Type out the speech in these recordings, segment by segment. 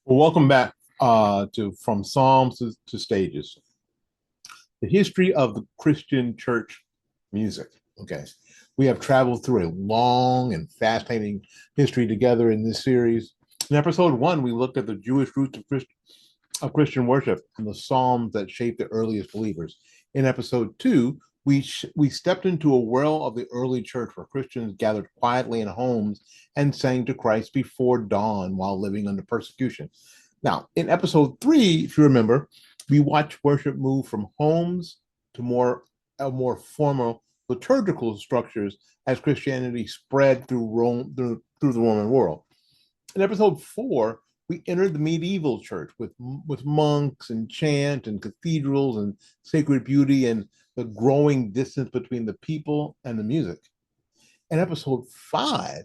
Well, welcome back to From Psalms to Stages, the history of the Christian church music. Okay. We have traveled through a long and fascinating history together in this series. In episode one, we looked at the Jewish roots of Christian worship and the Psalms that shaped the earliest believers. In episode two, we stepped into a world of the early church where Christians gathered quietly in homes and sang to Christ before dawn while living under persecution. Now, in episode three, if you remember, we watched worship move from homes to more formal liturgical structures as Christianity spread through through the Roman world. In episode four, we entered the medieval church with monks and chant and cathedrals and sacred beauty and the growing distance between the people and the music. In episode five,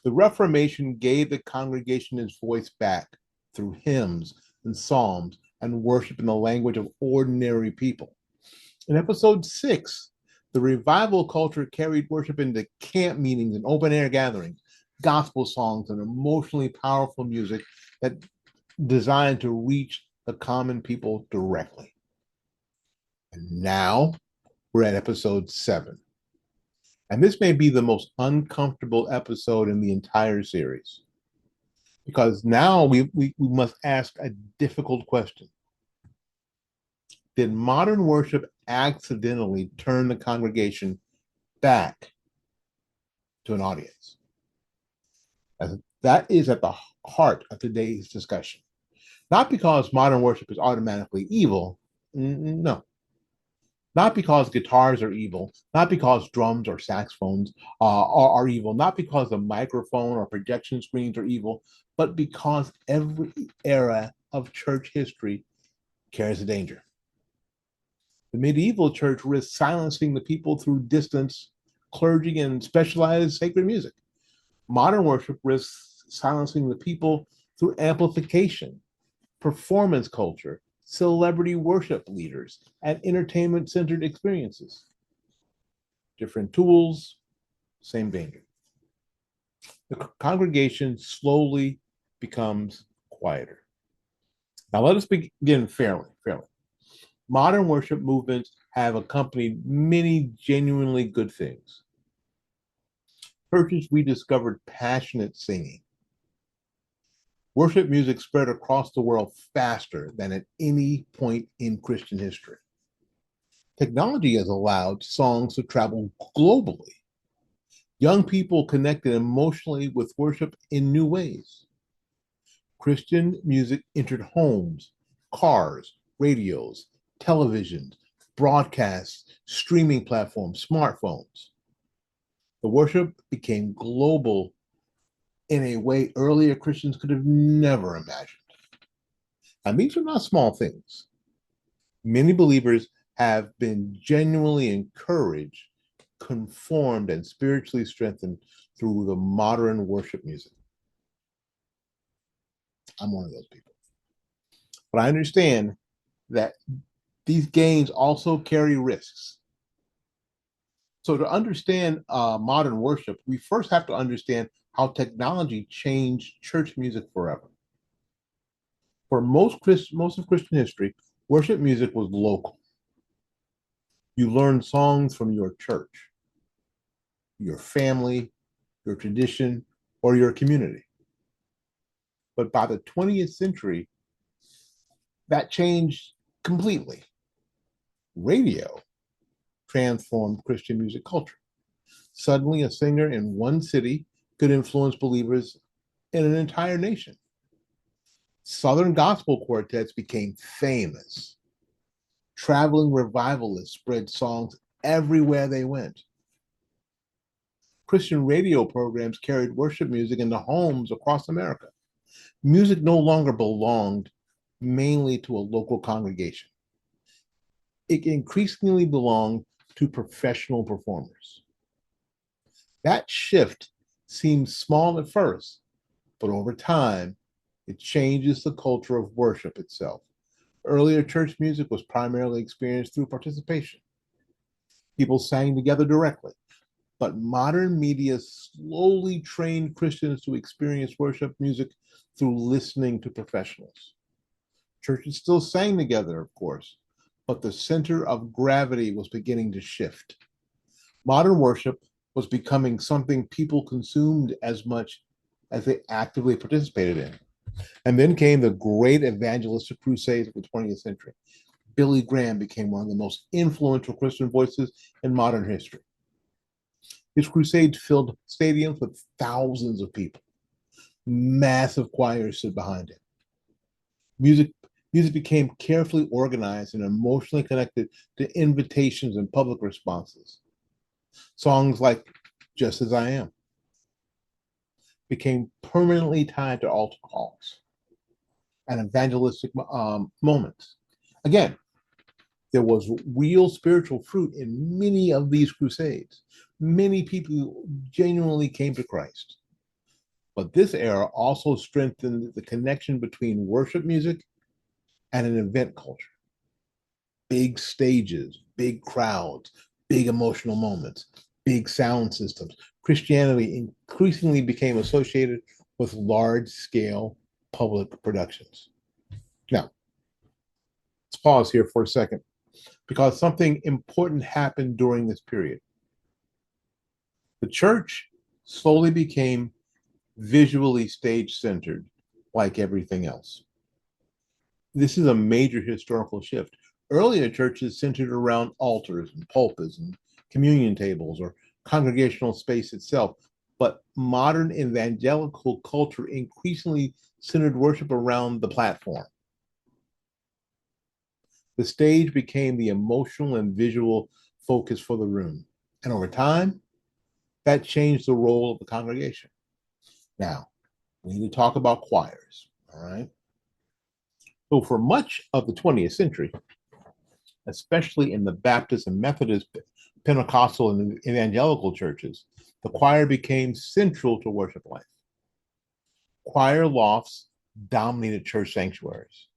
the Reformation gave the congregation its voice back through hymns and psalms and worship in the language of ordinary people. In episode six, the revival culture carried worship into camp meetings and open air gatherings, gospel songs, and emotionally powerful music that designed to reach the common people directly. And now we're at episode seven. And this may be the most uncomfortable episode in the entire series because now we must ask a difficult question. Did modern worship accidentally turn the congregation back to an audience? That is at the heart of today's discussion. Not because modern worship is automatically evil, no. Not because guitars are evil, not because drums or saxophones are evil, not because the microphone or projection screens are evil, but because every era of church history carries a danger. The medieval church risked silencing the people through distance, clergy, and specialized sacred music. Modern worship risks silencing the people through amplification, performance culture, celebrity worship leaders, and entertainment centered experiences. Different tools, same danger. The congregation slowly becomes quieter. Now, let us begin fairly. Modern worship movements have accompanied many genuinely good things. Churches rediscovered passionate singing. Worship music spread across the world faster than at any point in Christian history. Technology has allowed songs to travel globally. Young people connected emotionally with worship in new ways. Christian music entered homes, cars, radios, televisions, broadcasts, streaming platforms, smartphones. The worship became global in a way earlier Christians could have never imagined. And these are not small things. Many believers have been genuinely encouraged, conformed, and spiritually strengthened through the modern worship music. I'm one of those people. But I understand that these gains also carry risks. So to understand modern worship, we first have to understand how technology changed church music forever. For most of Christian history, worship music was local. You learned songs from your church, your family, your tradition, or your community. But by the 20th century, that changed completely. Radio transformed Christian music culture. Suddenly, a singer in one city could influence believers in an entire nation. Southern gospel quartets became famous. Traveling revivalists spread songs everywhere they went. Christian radio programs carried worship music into homes across America. Music no longer belonged mainly to a local congregation. It increasingly belonged to professional performers. That shift seems small at first, but over time, it changes the culture of worship itself. Earlier church music was primarily experienced through participation. People sang together directly. But modern media slowly trained Christians to experience worship music through listening to professionals. Churches still sang together, of course, but the center of gravity was beginning to shift. Modern worship was becoming something people consumed as much as they actively participated in. And then came the great evangelistic crusades of the 20th century. Billy Graham became one of the most influential Christian voices in modern history. His crusades filled stadiums with thousands of people. Massive choirs stood behind him. Music, music became carefully organized and emotionally connected to invitations and public responses. Songs like Just As I Am became permanently tied to altar calls and evangelistic moments. Again, there was real spiritual fruit in many of these crusades. Many people genuinely came to Christ. But this era also strengthened the connection between worship music and an event culture. Big stages, big crowds, big emotional moments, big sound systems. Christianity increasingly became associated with large scale public productions. Now, let's pause here for a second because something important happened during this period. The church slowly became visually stage centered, like everything else. This is a major historical shift. Earlier churches centered around altars and pulpits and communion tables or congregational space itself, but modern evangelical culture increasingly centered worship around the platform. The stage became the emotional and visual focus for the room. And over time, that changed the role of the congregation. Now, we need to talk about choirs, all right? So, for much of the 20th century, especially in the Baptist and Methodist, Pentecostal, and evangelical churches, the choir became central to worship life. Choir lofts dominated church sanctuaries.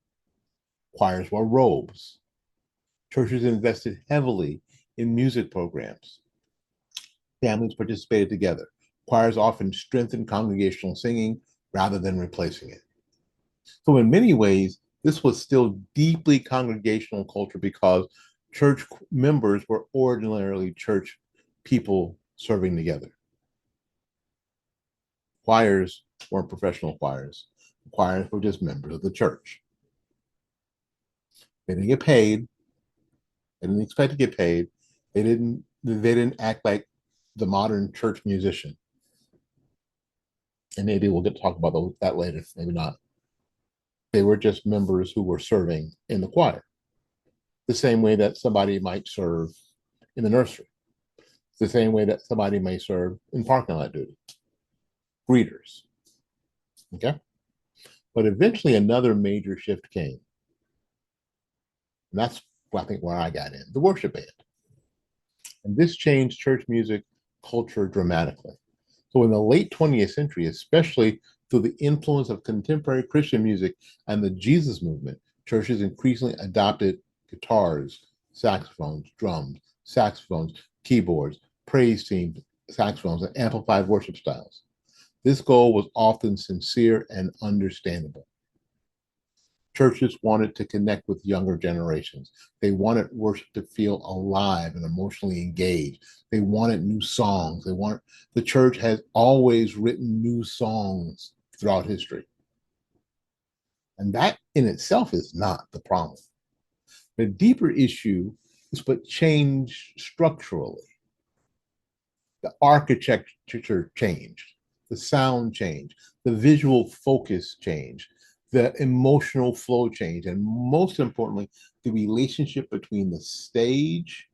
Choirs wore robes. Churches invested heavily in music programs. Families participated together. Choirs often strengthened congregational singing rather than replacing it. So, in many ways, this was still deeply congregational culture because church members were ordinarily church people serving together. Choirs weren't professional choirs. Choirs were just members of the church. They didn't get paid. They didn't expect to get paid. They didn't act like the modern church musician. And maybe we'll get to talk about that later. Maybe not. They were just members who were serving in the choir, the same way that somebody might serve in the nursery, the same way that somebody may serve in parking lot duty, greeters. Okay. But eventually another major shift came. And that's, I think, where I got in the worship band. And this changed church music culture dramatically. So in the late 20th century, especially through the influence of contemporary Christian music and the Jesus movement, churches increasingly adopted guitars, saxophones, keyboards, praise teams, saxophones, and amplified worship styles. This goal was often sincere and understandable. Churches wanted to connect with younger generations. They wanted worship to feel alive and emotionally engaged. They wanted new songs. The church has always written new songs throughout history. And that in itself is not the problem. The deeper issue is what changed structurally. The architecture changed, the sound changed, the visual focus changed, the emotional flow changed, and most importantly, the relationship between the stage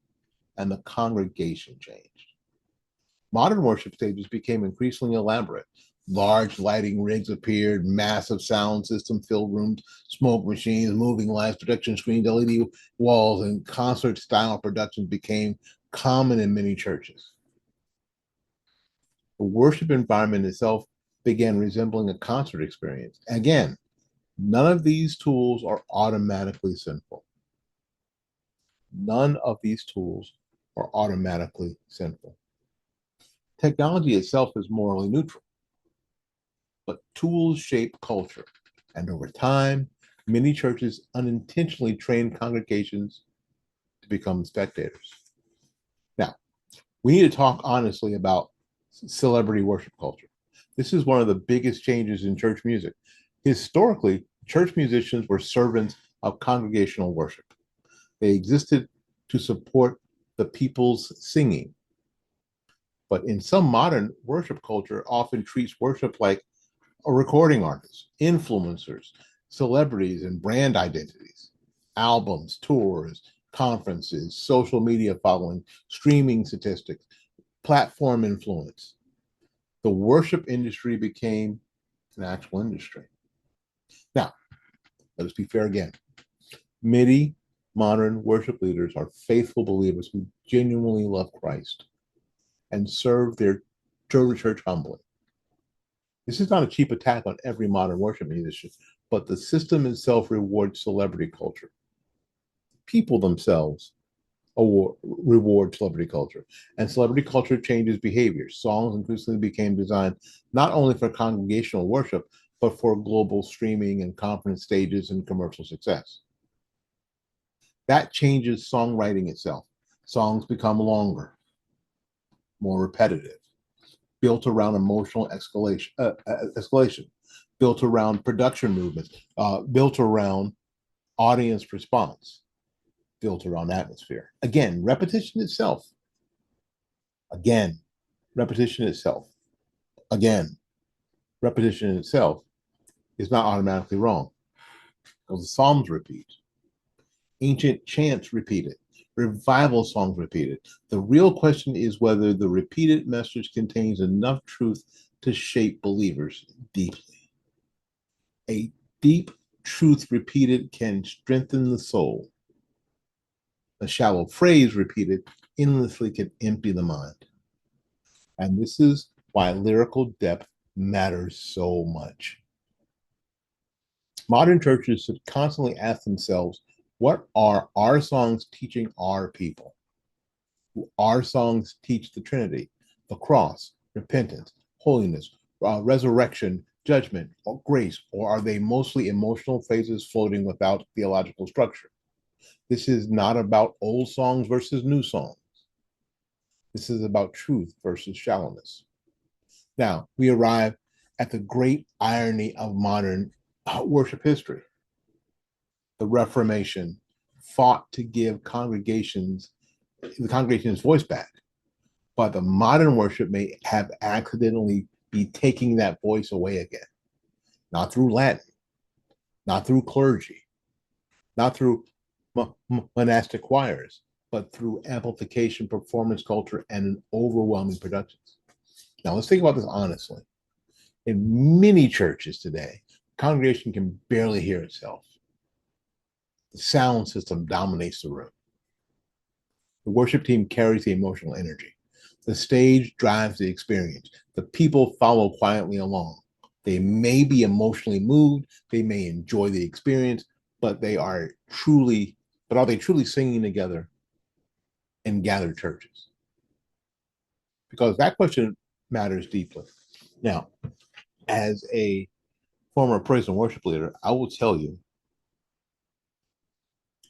and the congregation changed. Modern worship stages became increasingly elaborate. Large lighting rigs appeared, massive sound system filled rooms, smoke machines, moving lights, projection screens, LED walls, and concert style productions became common in many churches. The worship environment itself began resembling a concert experience. Again, none of these tools are automatically sinful. None of these tools are automatically sinful. Technology itself is morally neutral, but tools shape culture. And over time, many churches unintentionally train congregations to become spectators. Now, we need to talk honestly about celebrity worship culture. This is one of the biggest changes in church music. Historically, church musicians were servants of congregational worship. They existed to support the people's singing. But in some modern worship culture, often treats worship like a recording artist, influencers, celebrities, and brand identities, albums, tours, conferences, social media following, streaming statistics, platform influence. The worship industry became an actual industry. Now, let us be fair again. Many modern worship leaders are faithful believers who genuinely love Christ and serve their church humbly. This is not a cheap attack on every modern worship musician, but the system itself rewards celebrity culture. People themselves reward celebrity culture, and celebrity culture changes behavior. Songs increasingly became designed not only for congregational worship, but for global streaming and conference stages and commercial success. That changes songwriting itself. Songs become longer, more repetitive, built around emotional escalation, built around production movements, built around audience response, built around atmosphere. Again, repetition itself. Again, repetition itself. Again, repetition itself is not automatically wrong because the Psalms repeat, ancient chants repeated, revival songs repeated. The real question is whether the repeated message contains enough truth to shape believers deeply. A deep truth repeated can strengthen the soul. A shallow phrase repeated endlessly can empty the mind. And this is why lyrical depth matters so much. Modern churches should constantly ask themselves, what are our songs teaching our people? Our songs teach the Trinity, the cross, repentance, holiness, resurrection, judgment, or grace, or are they mostly emotional phrases floating without theological structure? This is not about old songs versus new songs. This is about truth versus shallowness. Now, we arrive at the great irony of modern worship history. The Reformation fought to give the congregation's voice back, but the modern worship may have accidentally be taking that voice away again. Not through Latin, not through clergy, not through monastic choirs, but through amplification, performance culture, and overwhelming productions. Now, let's think about this honestly. In many churches today, the congregation can barely hear itself. The sound system dominates the room. The worship team carries the emotional energy. The stage drives the experience. The people follow quietly along. They may be emotionally moved, they may enjoy the experience, but are they truly singing together in gathered churches? Because that question matters deeply. Now, as a former praise and worship leader, I will tell you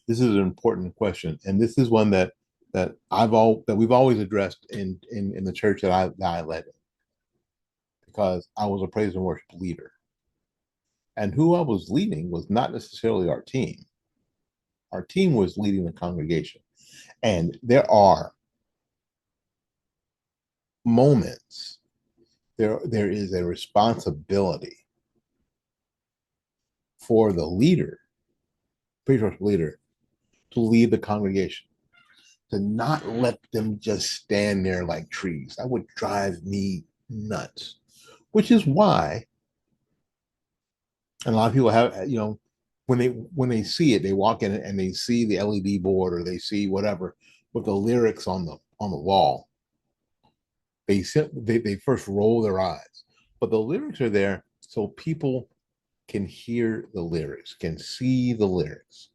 this is an important question, and this is one that we've always addressed in the church that I led, because I was a praise and worship leader, and who I was leading was not necessarily our team. Our team was leading the congregation, and there are moments there is a responsibility for the leader, praise and worship leader, to lead the congregation, to not let them just stand there like trees. That would drive me nuts. Which is why, and a lot of people have, when they see it, they walk in and they see the LED board or they see whatever with the lyrics on the wall. They first roll their eyes, but the lyrics are there so people can hear the lyrics, can see the lyrics.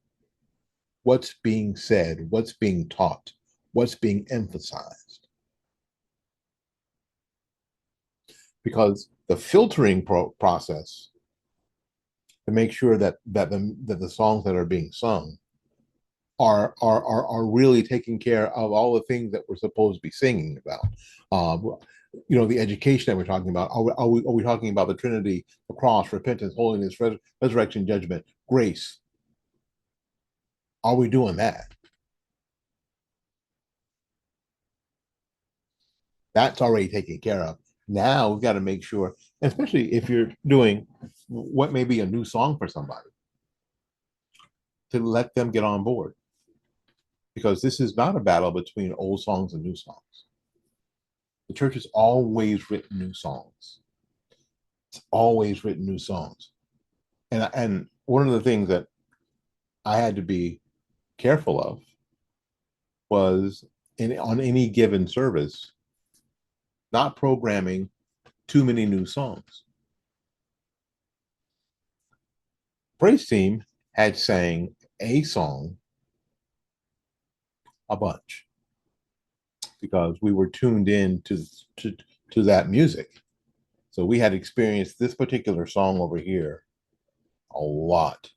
What's being said, what's being taught, what's being emphasized. because the filtering process to make sure that the songs that are being sung are really taking care of all the things that we're supposed to be singing about. The education that we're talking about. Are we talking about the Trinity, the cross, repentance, holiness, resurrection, judgment, grace? Are we doing that? That's already taken care of. Now we've got to make sure, especially if you're doing what may be a new song for somebody, to let them get on board. Because this is not a battle between old songs and new songs. The church has always written new songs. It's always written new songs. And one of the things that I had to be careful of was on any given service, not programming too many new songs. Praise team had sang a song a bunch because we were tuned in to that music. So we had experienced this particular song over here a lot.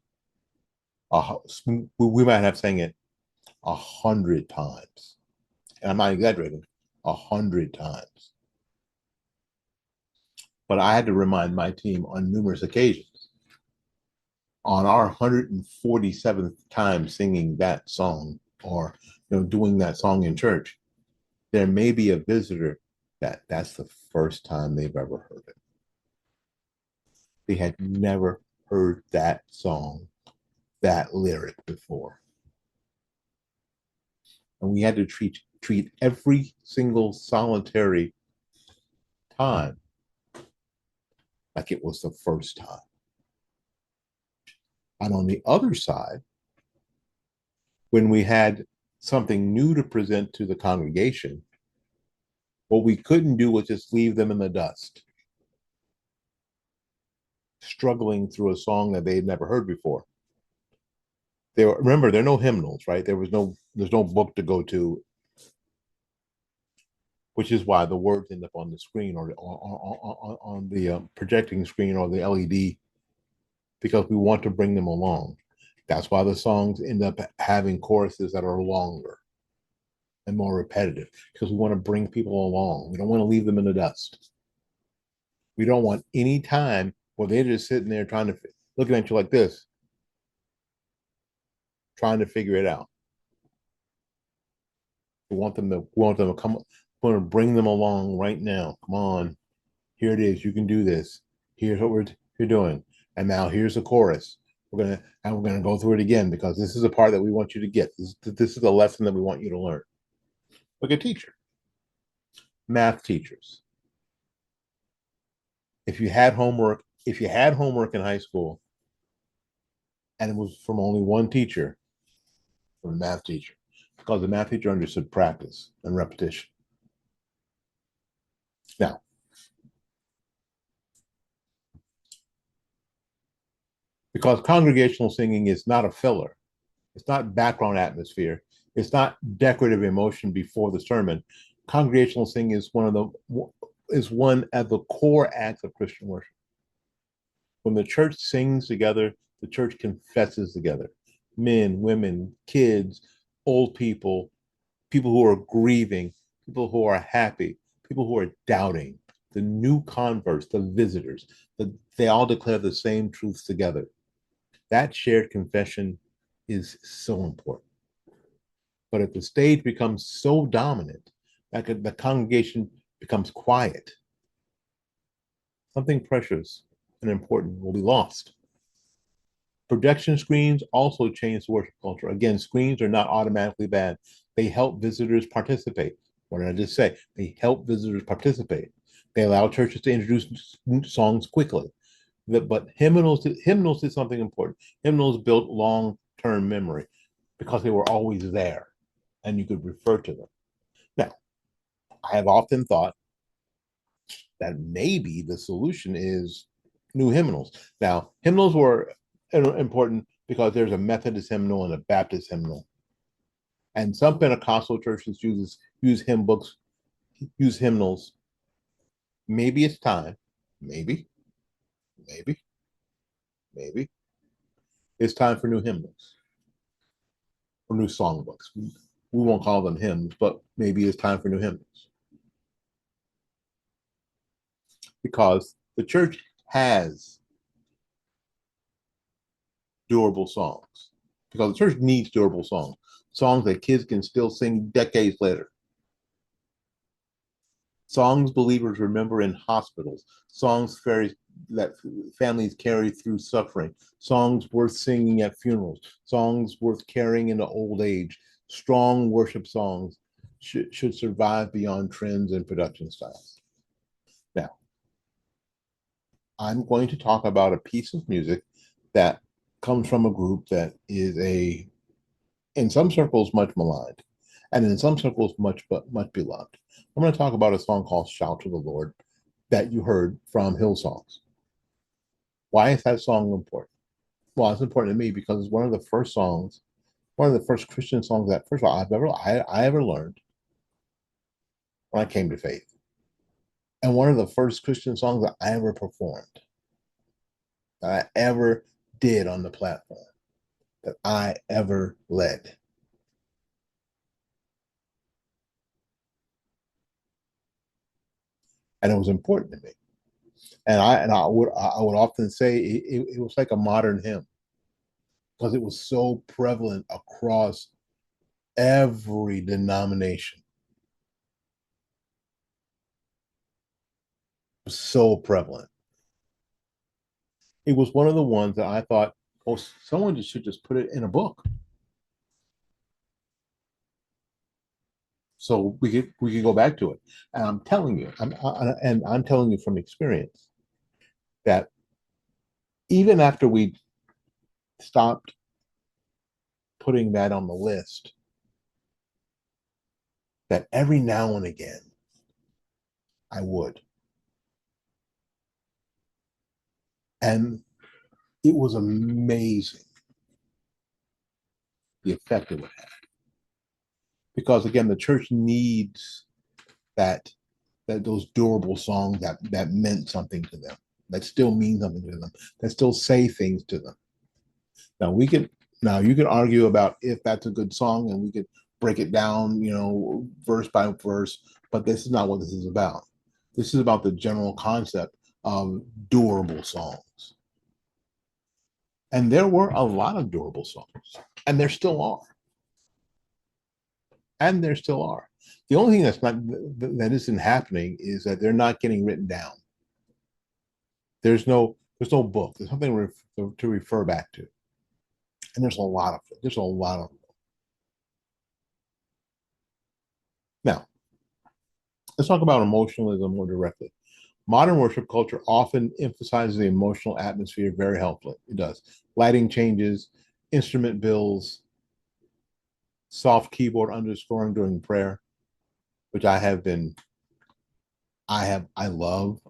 We might have sang it 100 times. And I'm not exaggerating, 100 times. But I had to remind my team on numerous occasions. On our 147th time singing that song or doing that song in church, there may be a visitor that's the first time they've ever heard it. They had never heard that song, that lyric before. And we had to treat every single solitary time like it was the first time. And on the other side, when we had something new to present to the congregation, what we couldn't do was just leave them in the dust, struggling through a song that they had never heard before. Remember, there are no hymnals, right? There's no book to go to, which is why the words end up on the screen or on the projecting screen or the LED, because we want to bring them along. That's why the songs end up having choruses that are longer and more repetitive, because we want to bring people along. We don't want to leave them in the dust. We don't want any time where they're just sitting there looking at you like this, trying to figure it out. We want them to come. We want to bring them along right now. Come on, here it is. You can do this. Here's what you're doing, and now here's the chorus. We're gonna go through it again because this is a part that we want you to get. This is a lesson that we want you to learn. Like a teacher, math teachers. If you had homework in high school, and it was from only one teacher, from a math teacher, because the math teacher understood practice and repetition. Now, because congregational singing is not a filler, it's not background atmosphere, it's not decorative emotion before the sermon. Congregational singing is one of the core acts of Christian worship. When the church sings together, the church confesses together. Men, women, kids, old people, people who are grieving, people who are happy, people who are doubting, the new converts, the visitors, they all declare the same truths together. That shared confession is so important. But if the stage becomes so dominant that the congregation becomes quiet, something precious and important will be lost. Projection screens also change the worship culture. Again, screens are not automatically bad. They help visitors participate. What did I just say? They help visitors participate. They allow churches to introduce songs quickly. But hymnals did something important. Hymnals built long-term memory because they were always there and you could refer to them. Now, I have often thought that maybe the solution is new hymnals. Now, hymnals were important because there's a Methodist hymnal and a Baptist hymnal. And some Pentecostal churches use hymnals maybe it's time, maybe, maybe, maybe it's time for new hymnals or new songbooks. We won't call them hymns, but maybe it's time for new hymnals because the church has durable songs. Because the church needs durable songs, songs that kids can still sing decades later. Songs believers remember in hospitals, songs that families carry through suffering, songs worth singing at funerals, songs worth carrying into old age. Strong worship songs should survive beyond trends and production styles. Now, I'm going to talk about a piece of music that comes from a group that is in some circles, much maligned, and in some circles, much beloved. I'm going to talk about a song called "Shout to the Lord" that you heard from Hillsongs. Why is that song important? Well, it's important to me because it's one of the first songs, one of the first Christian songs that, first of all, I ever learned when I came to faith, and one of the first Christian songs that I ever performed, that I ever did on the platform, that I ever led. And it was important to me. And I would often say it was like a modern hymn because it was so prevalent across every denomination. It was so prevalent. It was one of the ones that I thought, oh, someone should just put it in a book so we could go back to it. And I'm telling you, I'm telling you from experience that even after we stopped putting that on the list, that every now and again I would. And it was amazing the effect it would have. Because again, the church needs that those durable songs that meant something to them, that still mean something to them, that still say things to them. Now we could now you could argue about if that's a good song, and we could break it down, verse by verse, but this is not what this is about. This is about the general concept of durable songs. And there were a lot of durable songs, and there still are. And there still are. The only thing that isn't happening is that they're not getting written down. There's no book. There's something to refer back to, and there's a lot of them. Now let's talk about emotionalism more directly. Modern worship culture often emphasizes the emotional atmosphere very helpfully. It does. Lighting changes, instrument bills, soft keyboard underscoring during prayer, which I love.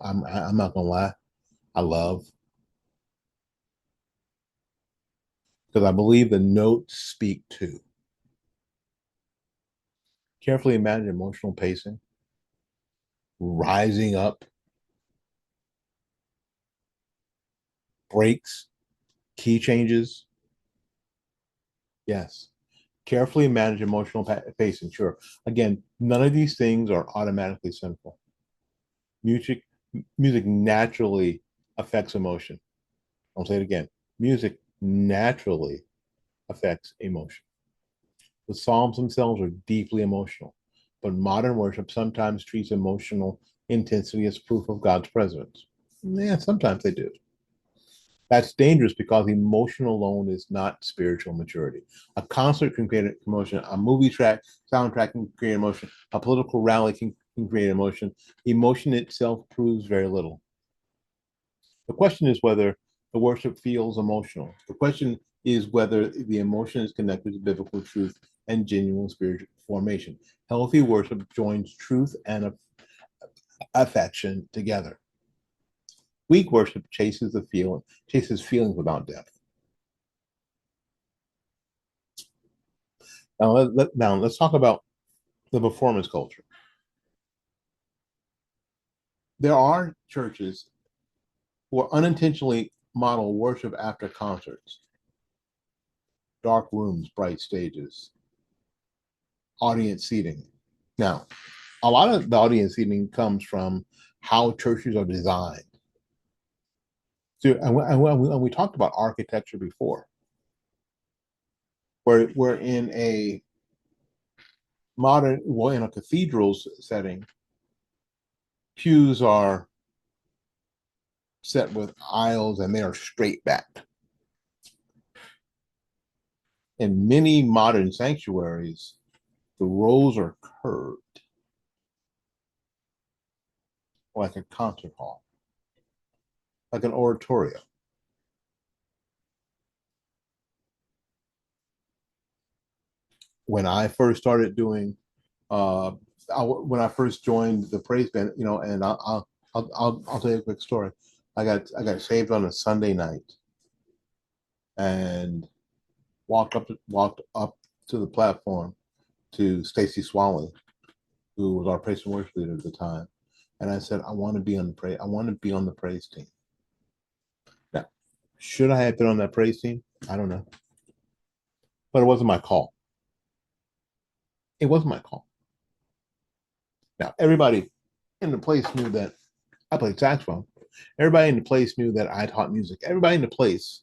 I'm not gonna lie, I love because I believe the notes speak too. Carefully imagine emotional pacing, rising up, breaks, key changes. Yes. Carefully manage emotional pacing. Sure. Again, none of these things are automatically sinful. Music, music naturally affects emotion. I'll say it again. Music naturally affects emotion. The Psalms themselves are deeply emotional, but modern worship sometimes treats emotional intensity as proof of God's presence. Yeah, sometimes they do. That's dangerous because emotion alone is not spiritual maturity. A concert can create emotion, a movie track, soundtrack can create emotion, a political rally can create emotion. Emotion itself proves very little. The question is whether the worship feels emotional. The question is whether the emotion is connected to biblical truth and genuine spiritual formation. Healthy worship joins truth and affection together. Weak worship chases feelings without depth. Now let's talk about the performance culture. There are churches who are unintentionally model worship after concerts, dark rooms, bright stages, audience seating. Now, a lot of the audience seating comes from how churches are designed. So, and we talked about architecture before, where we're in a modern, well, in a cathedral's setting, pews are set with aisles and they are straight back. In many modern sanctuaries, the rows are curved, like a concert hall, like an oratorio. When I first started doing, when I first joined the praise band, and I'll tell you a quick story. I got saved on a Sunday night and walked up to the platform to Stacy Swally, who was our praise and worship leader at the time, and I said, I want to be on the praise. I want to be on the praise team. Now, should I have been on that praise team? I don't know, but it wasn't my call. It wasn't my call. Now, everybody in the place knew that I played saxophone. Everybody in the place knew that I taught music. Everybody in the place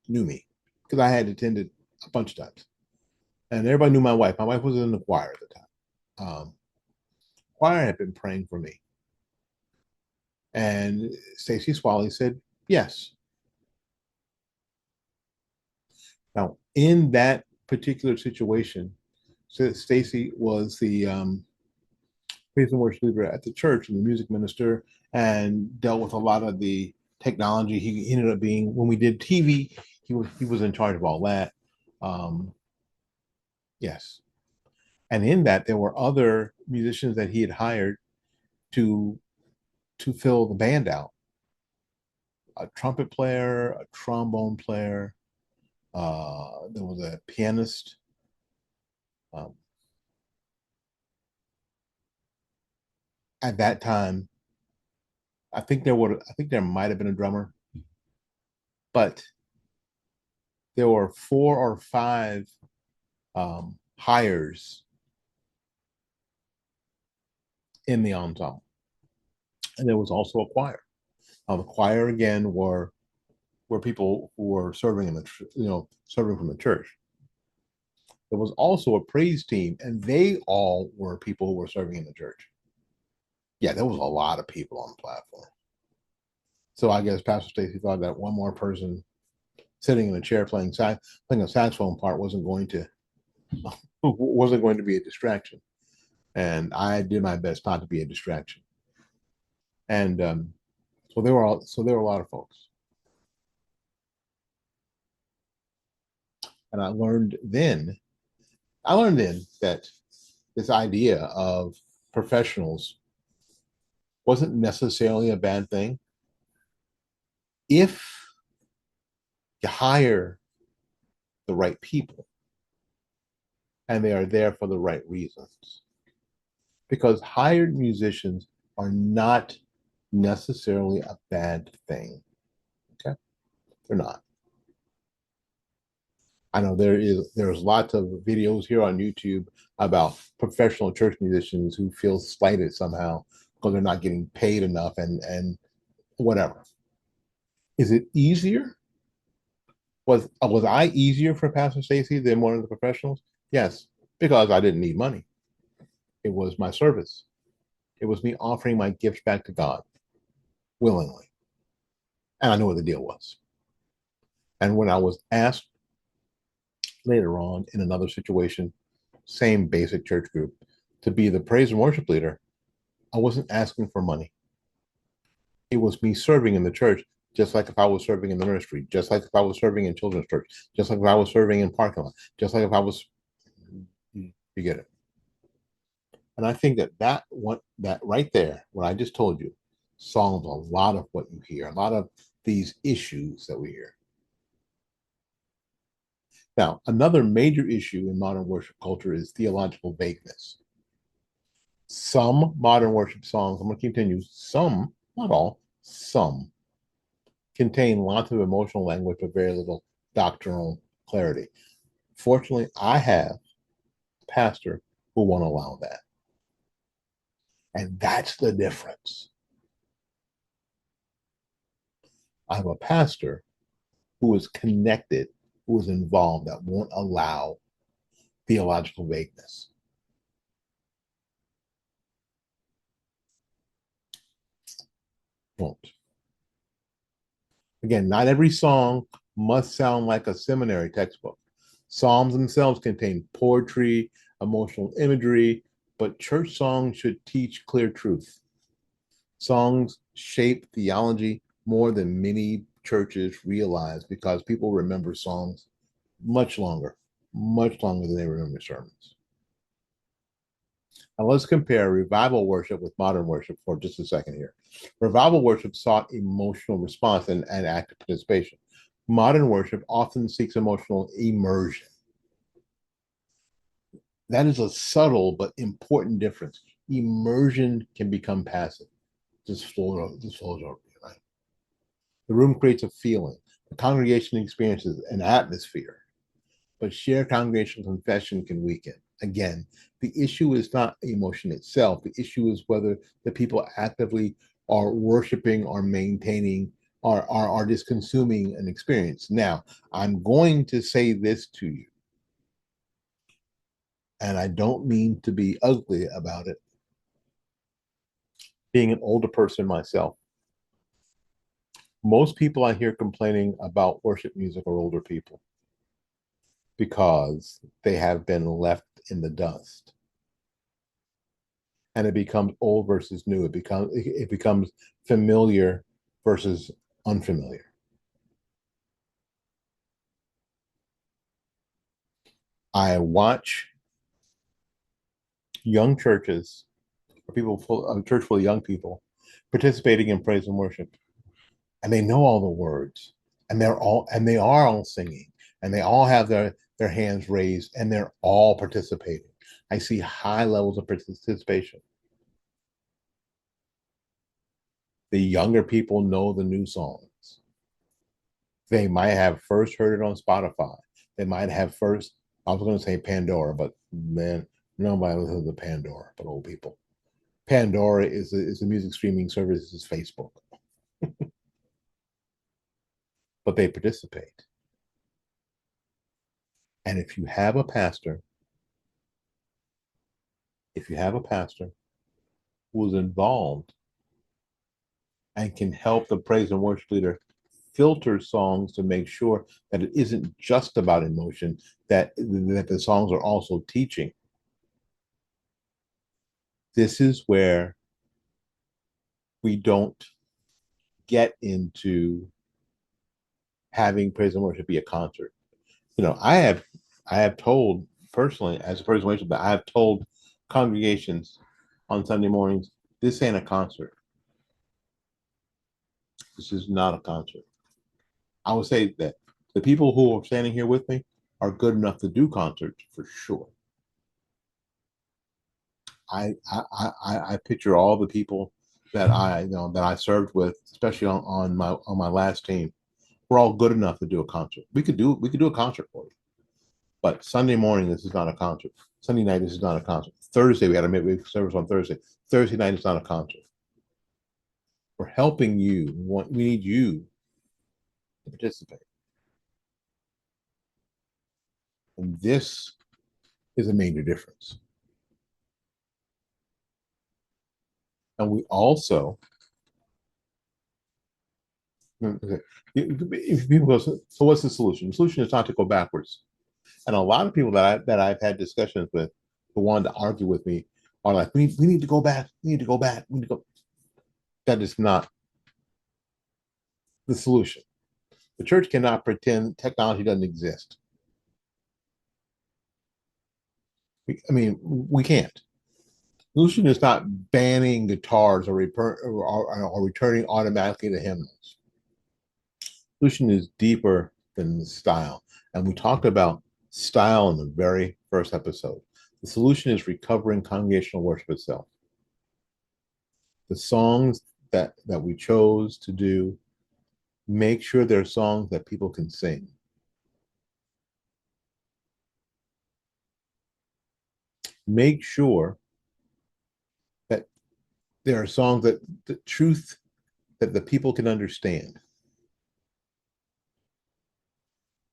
knew me because I had attended a bunch of times. And everybody knew my wife. My wife was in the choir at the time. Choir had been praying for me. And Stacy Swally said, yes. Now, in that particular situation, Stacy was the praise and worship leader at the church and the music minister, and dealt with a lot of the technology. He ended up being, when we did TV, he was in charge of all that. Yes, and in that there were other musicians that he had hired to fill the band out. A trumpet player, a trombone player. There was a pianist. Um, at that time, I think there might have been a drummer, but there were 4 or 5 hires in the ensemble, and there was also a choir. The choir again were people who were serving in the serving from the church. There was also a praise team, and they all were people who were serving in the church. Yeah, there was a lot of people on the platform. So I guess Pastor Stacy thought that one more person sitting in a chair playing a saxophone part wasn't going to be a distraction, and I did my best not to be a distraction. And so there were a lot of folks, and I learned then that this idea of professionals wasn't necessarily a bad thing if you hire the right people and they are there for the right reasons. Because hired musicians are not necessarily a bad thing. Okay? They're not. I know there's lots of videos here on YouTube about professional church musicians who feel slighted somehow because they're not getting paid enough and whatever. Is it easier? Was I easier for Pastor Stacy than one of the professionals? Yes, because I didn't need money. It was my service. It was me offering my gifts back to God willingly. And I knew what the deal was. And when I was asked later on in another situation, same basic church group, to be the praise and worship leader, I wasn't asking for money. It was me serving in the church, just like if I was serving in the nursery, just like if I was serving in children's church, just like if I was serving in parking lot, just like if I was, you get it. And I think that right there, what I just told you, solves a lot of what you hear, a lot of these issues that we hear. Now, another major issue in modern worship culture is theological vagueness. Some modern worship songs, I'm going to continue, some, not all, some contain lots of emotional language but very little doctrinal clarity. Fortunately, I have a pastor who won't allow that. And that's the difference. I have a pastor who is connected, who is involved, that won't allow theological vagueness. Won't. Again, not every song must sound like a seminary textbook. Psalms themselves contain poetry, emotional imagery, but church songs should teach clear truth. Songs shape theology more than many churches realize because people remember songs much much longer than they remember sermons. Now let's compare revival worship with modern worship for just a second here. Revival worship sought emotional response and active participation. Modern worship often seeks emotional immersion. That is a subtle but important difference. Immersion can become passive. Just flows over, right? The room creates a feeling. The congregation experiences an atmosphere, but shared congregational confession can weaken. Again, the issue is not emotion itself. The issue is whether the people actively are worshiping or maintaining or are just consuming an experience. Now, I'm going to say this to you, and I don't mean to be ugly about it. Being an older person myself, most people I hear complaining about worship music are older people because they have been left in the dust. And it becomes old versus new. It becomes familiar versus unfamiliar. I watch young churches, or a church full of young people, participating in praise and worship, and they know all the words, and they are all singing, and they all have their hands raised, and they're all participating. I see high levels of participation. The younger people know the new songs. They might have first heard it on Spotify. They might have first, I was going to say Pandora, but man, nobody listens to Pandora but old people. Pandora is a music streaming service, is Facebook, but they participate. And if you have a pastor who is involved and can help the praise and worship leader filter songs to make sure that it isn't just about emotion, that the songs are also teaching. This is where we don't get into having praise and worship be a concert. I have told personally, as a praise and worship, that I have told congregations on Sunday mornings, this ain't a concert. This is not a concert. I would say that the people who are standing here with me are good enough to do concerts for sure. I picture all the people that I served with, especially on my last team. We're all good enough to do a concert. We could do a concert for you. But Sunday morning, this is not a concert. Sunday night, this is not a concert. Thursday, we had a midweek service on Thursday. Thursday night is not a concert. We're helping you. We need you to participate. And this is a major difference. And we also, okay, if people go, so what's the solution? The solution is not to go backwards. And a lot of people that I've had discussions with who wanted to argue with me are like, we need to go back. We need to go back. We need to go. That is not the solution. The church cannot pretend technology doesn't exist. We can't. The solution is not banning guitars or returning automatically to hymnals. The solution is deeper than the style. And we talked about style in the very first episode. The solution is recovering congregational worship itself. The songs that we chose to do, make sure they're songs that people can sing. Make sure that there are songs that the truth that the people can understand.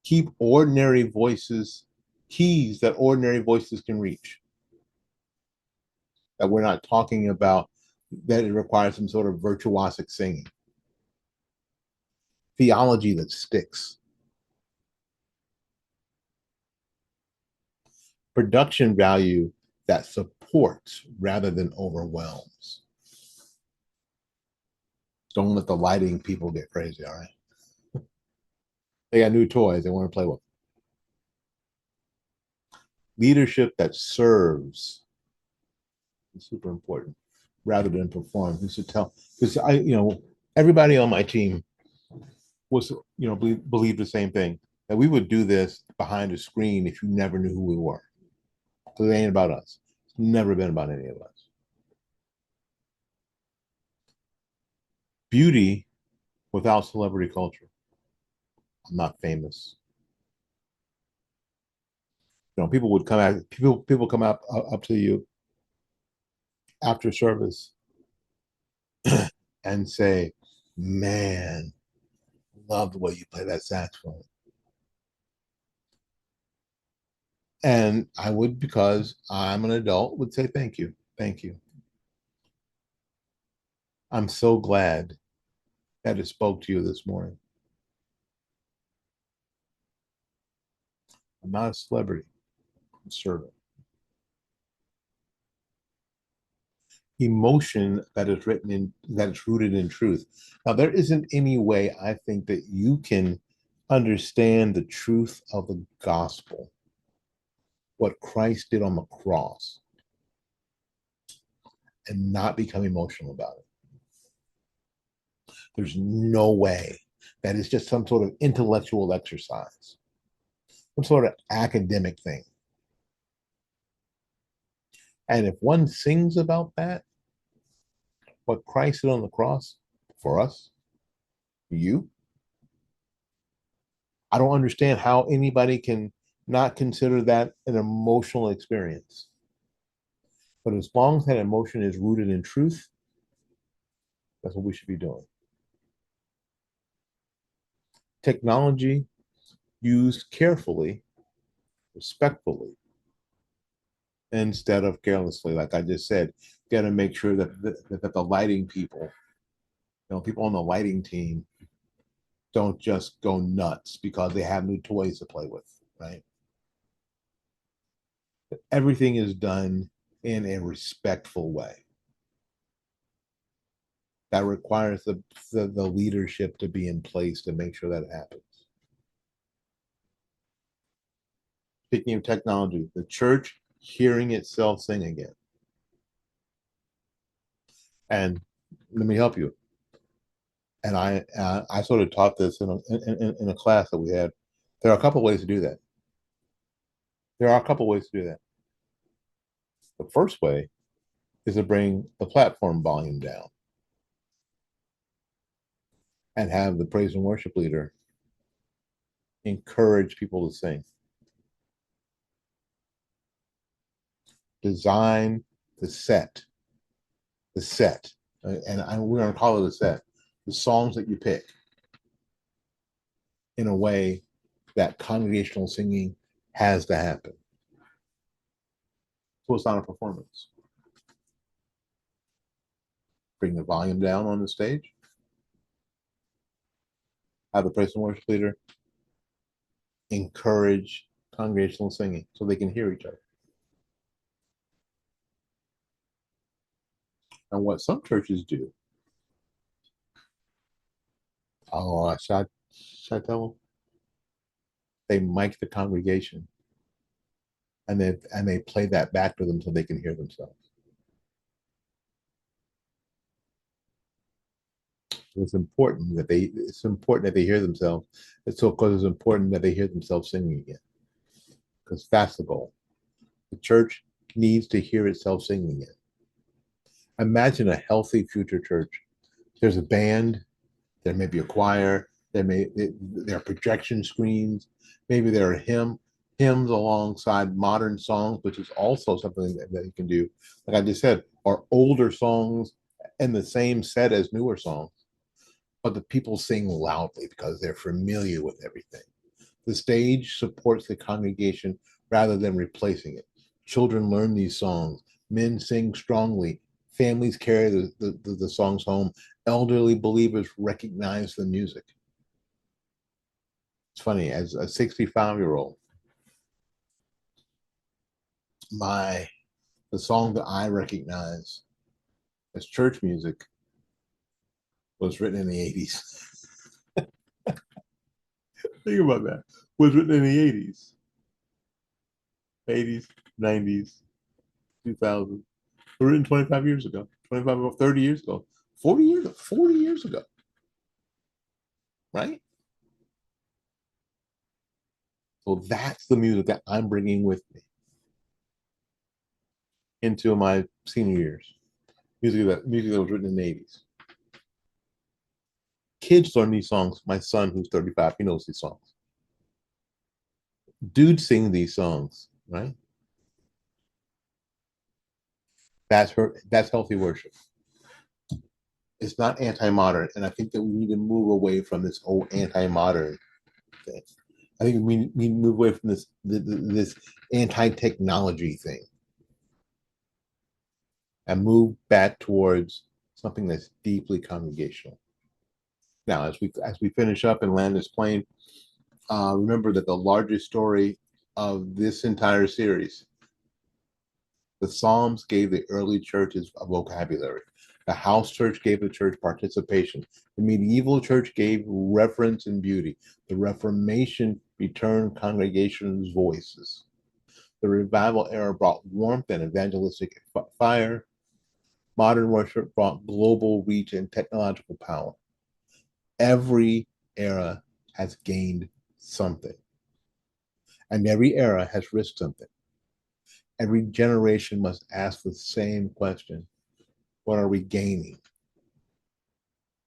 Keep ordinary voices, keys that ordinary voices can reach. That we're not talking about that it requires some sort of virtuosic singing. Theology that sticks. Production value that supports rather than overwhelms. Don't let the lighting people get crazy, all right? They got new toys they want to play with. Leadership that serves is super important rather than perform. You should tell, because everybody on my team was, believed the same thing, that we would do this behind a screen if you never knew who we were. Because it ain't about us. It's never been about any of us. Beauty without celebrity culture. I'm not famous. People would come at people come up to you after service and say, "Man, love the way you play that saxophone." And I would, because I'm an adult, would say, "Thank you, thank you. I'm so glad that it spoke to you this morning." I'm not a celebrity. I'm a servant. Emotion that is rooted in truth. Now, there isn't any way I think that you can understand the truth of the gospel, what Christ did on the cross, and not become emotional about it. There's no way. That is just some sort of intellectual exercise, some sort of academic thing. And if one sings about that, what Christ did on the cross for us, for you, I don't understand how anybody can not consider that an emotional experience. But as long as that emotion is rooted in truth, that's what we should be doing. Technology used carefully, respectfully, instead of carelessly. Like I just said, got to make sure that the lighting people, people on the lighting team, don't just go nuts because they have new toys to play with, right? Everything is done in a respectful way. That requires the leadership to be in place to make sure that happens. Speaking of technology, the church hearing itself sing again. And let me help you. And I sort of taught this in a class that we had. There are a couple of ways to do that. The first way is to bring the platform volume down and have the praise and worship leader encourage people to sing. Design the set, and we're going to call it a set, the songs that you pick in a way that congregational singing has to happen. So it's not a performance. Bring the volume down on the stage. Have the praise and worship leader encourage congregational singing so they can hear each other. And what some churches do, should I tell them? They mic the congregation and they play that back to them so they can hear themselves. It's important that they hear themselves. Because it's important that they hear themselves singing again. Because that's the goal. The church needs to hear itself singing again. Imagine a healthy future church. There's a band, there may be a choir, there are projection screens, maybe there are hymns alongside modern songs, which is also something that you can do. Like I just said, or older songs in the same set as newer songs, but the people sing loudly because they're familiar with everything. The stage supports the congregation rather than replacing it. Children learn these songs. Men sing strongly. Families carry the songs home. Elderly believers recognize the music. It's funny, as a 65-year-old, the song that I recognize as church music was written in the 80s. Think about that. Was written in the 80s, 90s, 2000. Written 25 years ago, 25 or 30 years ago, 40 years ago, right? So that's the music that I'm bringing with me into my senior years. Music that was written in the 80s. Kids learn these songs. My son, who's 35, he knows these songs. Dudes sing these songs, right? That's healthy worship. It's not anti-modern, and I think that we need to move away from this whole anti-modern thing. I think we need to move away from this anti-technology thing and move back towards something that's deeply congregational. Now, as we finish up and land this plane, remember that the largest story of this entire series, the Psalms gave the early churches a vocabulary. The house church gave the church participation. The medieval church gave reverence and beauty. The Reformation returned congregations' voices. The revival era brought warmth and evangelistic fire. Modern worship brought global reach and technological power. Every era has gained something, and every era has risked something. Every generation must ask the same question: what are we gaining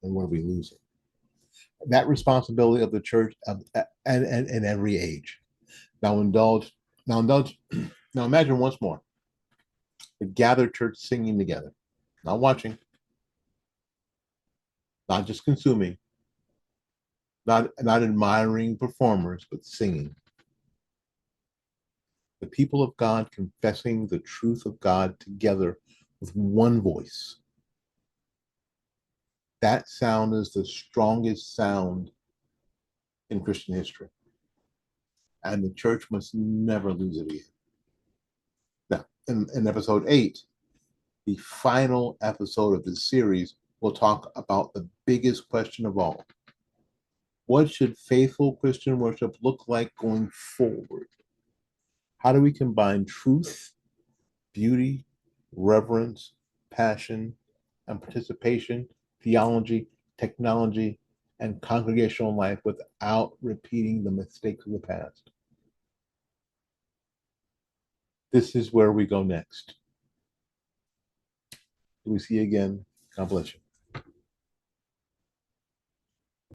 and what are we losing? That responsibility of the church and every age. Now indulge, now imagine once more the gathered church singing together, not watching, not just consuming, not admiring performers, but singing. The people of God confessing the truth of God together with one voice. That sound is the strongest sound in Christian history. And the church must never lose it again. Now, in episode 8, the final episode of this series, we'll talk about the biggest question of all. What should faithful Christian worship look like going forward? How do we combine truth, beauty, reverence, passion, and participation, theology, technology, and congregational life without repeating the mistakes of the past? This is where we go next. We see you again. God bless you.